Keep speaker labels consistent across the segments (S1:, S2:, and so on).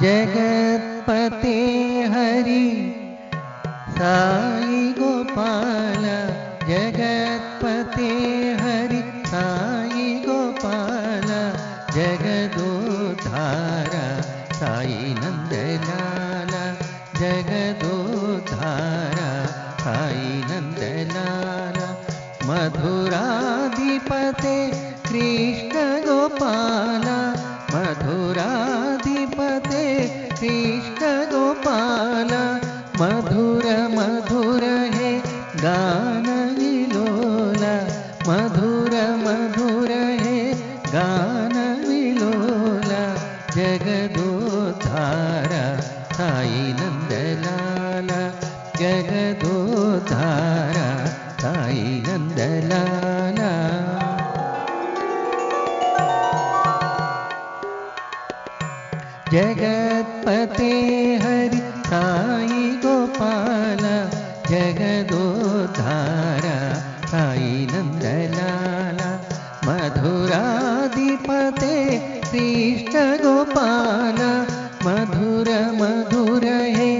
S1: जगत्पते हरि साई गोपाल, जगत्पते हरि साई गोपाल, जगदोद्धार साई नंदलाल, जगदोद्धार साई नंदलाल, मधुराधिपते कृष्ण गोपाल, मधुराधिपते कृष्ण गोपाल, मधुर मधुर है गान विलोला, मधुर मधुर है गान विलोला, जगदोद्धार साई नंदलाल, जगदोद्धार साई नंदलाल। जगत्पते हरि साई गोपाल, जगदोद्धार साई नंदलाल, मधुराधिपते कृष्ण गोपाल, मधुर मधुर है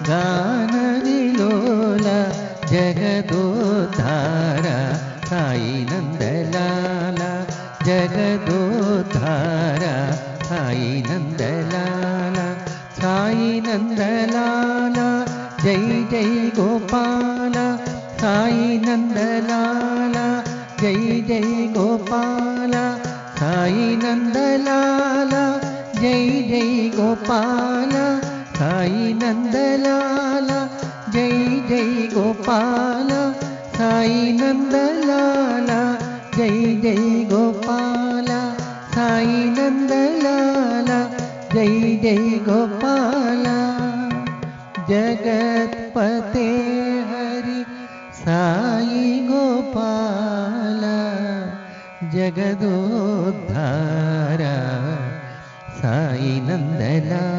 S1: गान विलोला, जगदोद्धार साई नंदलाल, जगदोद्धार साई नंदलाल, साई नंदलाल जय जय गोपाल, साई नंदलाल जय जय गोपाल, साई नंदलाल जय जय गोपाल, साई नंदलाल जय जय गोपाल, साई नंदलाल जय जय गोपाल, साई नंदलाल जय जय गोपाल, जगत्पते हरि साई गोपाल, जगदोद्धार साई नंदलाल।